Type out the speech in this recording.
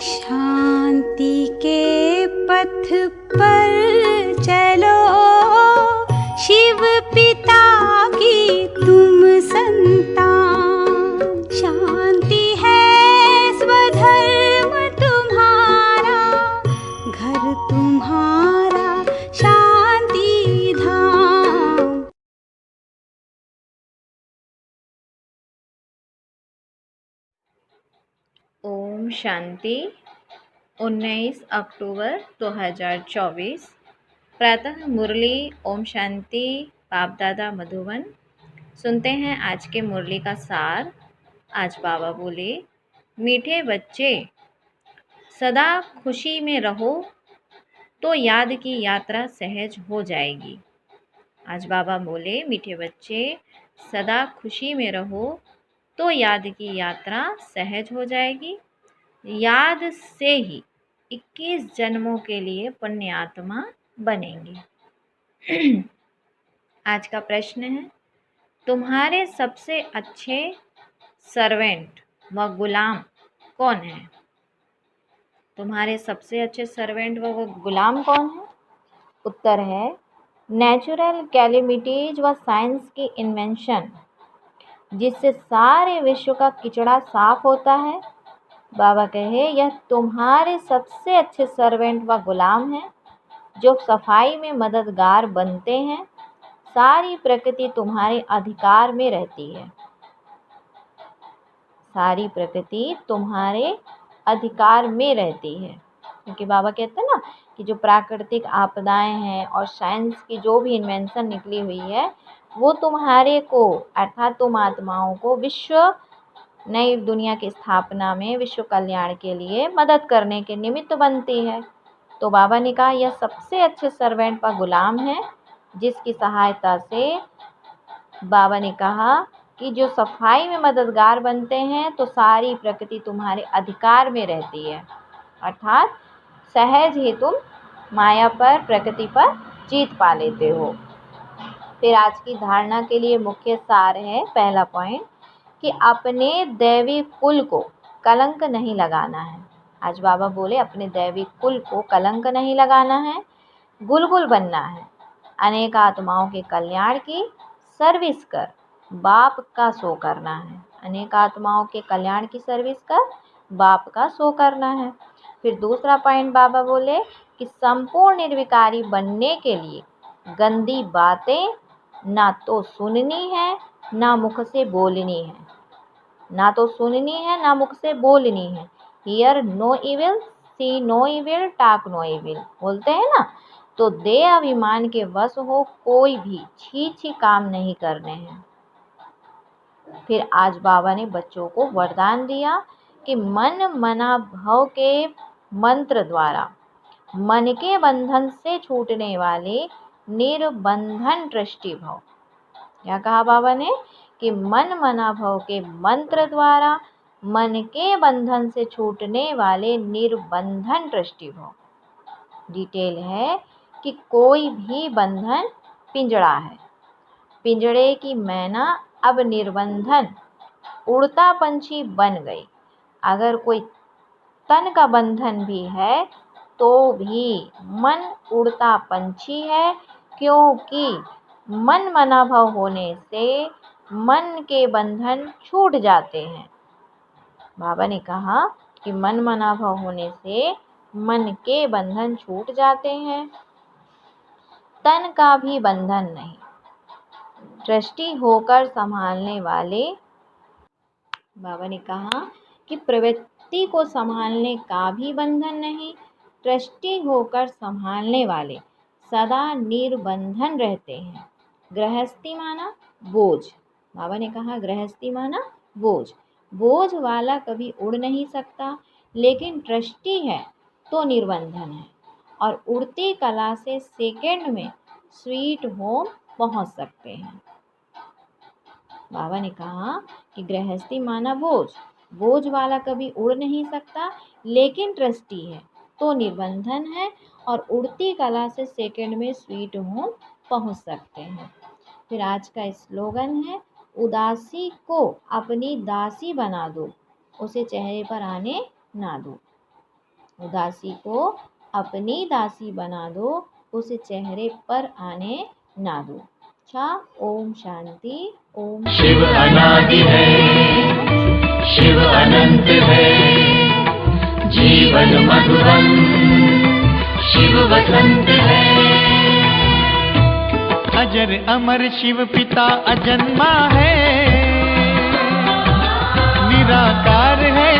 शांति के पथ पर चलो, शिव पिता की तुम संतान। शांति है स्वधर्म तुम्हारा, घर तुम्हारा शांति धाम। ओम शांति। 19 अक्टूबर 2024 प्रातः मुरली। ओम शांति। बाप दादा मधुबन। सुनते हैं आज के मुरली का सार। आज बाबा बोले, मीठे बच्चे सदा खुशी में रहो तो याद की यात्रा सहज हो जाएगी। आज बाबा बोले, मीठे बच्चे सदा खुशी में रहो तो याद की यात्रा सहज हो जाएगी। याद से ही 21 जन्मों के लिए पुण्य आत्मा बनेंगे। आज का प्रश्न है, तुम्हारे सबसे अच्छे सर्वेंट व गुलाम कौन है? तुम्हारे सबसे अच्छे सर्वेंट व गुलाम कौन है? उत्तर है, नेचुरल कैलेमिटीज व साइंस की इन्वेंशन, जिससे सारे विश्व का किचड़ा साफ होता है। बाबा कहे, यह तुम्हारे सबसे अच्छे सर्वेंट व गुलाम हैं, जो सफाई में मददगार बनते हैं। सारी प्रकृति तुम्हारे अधिकार में रहती है। सारी प्रकृति तुम्हारे अधिकार में रहती है, क्योंकि बाबा कहते हैं ना कि जो प्राकृतिक आपदाएं हैं और साइंस की जो भी इन्वेंशन निकली हुई है, वो तुम्हारे को अर्थात तुम आत्माओं को विश्व नई दुनिया की स्थापना में विश्व कल्याण के लिए मदद करने के निमित्त बनती है। तो बाबा ने कहा, यह सबसे अच्छे सर्वेंट व गुलाम है, जिसकी सहायता से बाबा ने कहा कि जो सफाई में मददगार बनते हैं तो सारी प्रकृति तुम्हारे अधिकार में रहती है, अर्थात सहज ही तुम माया पर, प्रकृति पर जीत पा लेते हो। फिर आज की धारणा के लिए मुख्य सार है, पहला पॉइंट, कि अपने दैवी कुल को कलंक नहीं लगाना है। आज बाबा बोले, अपने दैवी कुल को कलंक नहीं लगाना है, गुलगुल बनना है। अनेक आत्माओं के कल्याण की सर्विस कर बाप का सो करना है। अनेक आत्माओं के कल्याण की सर्विस कर बाप का सो करना है। फिर दूसरा पॉइंट बाबा बोले कि संपूर्ण निर्विकारी बनने के लिए गंदी बातें ना तो सुननी है ना मुख से बोलनी है। ना तो सुननी है ना मुख से बोलनी है। Hear no evil, see no evil, talk no evil बोलते हैं ना। तो देह अभिमान के वश हो कोई भी छी काम नहीं करने हैं। फिर आज बाबा ने बच्चों को वरदान दिया कि मन मना भव के मंत्र द्वारा मन के बंधन से छूटने वाले निर्बंधन दृष्टि भव। क्या कहा बाबा ने कि मन मना भव के मंत्र द्वारा मन के बंधन से छूटने वाले निर्बंधन दृष्टि भव। डिटेल है कि कोई भी बंधन पिंजड़ा है, पिंजड़े की मैना अब निर्बंधन उड़ता पंछी बन गई। अगर कोई तन का बंधन भी है तो भी मन उड़ता पंछी है, क्योंकि मन मना भव होने से मन के बंधन छूट जाते हैं। बाबा ने कहा कि मन मना भव होने से मन के बंधन छूट जाते हैं, तन का भी बंधन नहीं। दृष्टि होकर संभालने वाले, बाबा ने कहा कि प्रवृत्ति को संभालने का भी बंधन नहीं। दृष्टि होकर संभालने वाले सदा निर्बंधन रहते हैं। गृहस्थी माना बोझ। बाबा ने कहा, गृहस्थी माना बोझ। बोझ वाला कभी उड़ नहीं सकता, लेकिन दृष्टि है तो निर्बंधन है, और उड़ती कला से सेकंड में स्वीट होम पहुंच सकते हैं। बाबा ने कहा कि गृहस्थी माना बोझ, बोझ वाला कभी उड़ नहीं सकता, लेकिन दृष्टि है तो निर्बंधन है, और उड़ती कला से सेकंड में स्वीट होम पहुंच सकते हैं। फिर आज का स्लोगन है, उदासी को अपनी दासी बना दो, उसे चेहरे पर आने ना दो। उदासी को अपनी दासी बना दो, उस चेहरे पर आने ना दो। अच्छा, ओम शांति। ओम शिव अनादि है, शिव अनंत है, जीवन मधुबन शिव वसंत है। अजर अमर शिव पिता अजन्मा है, निराकार है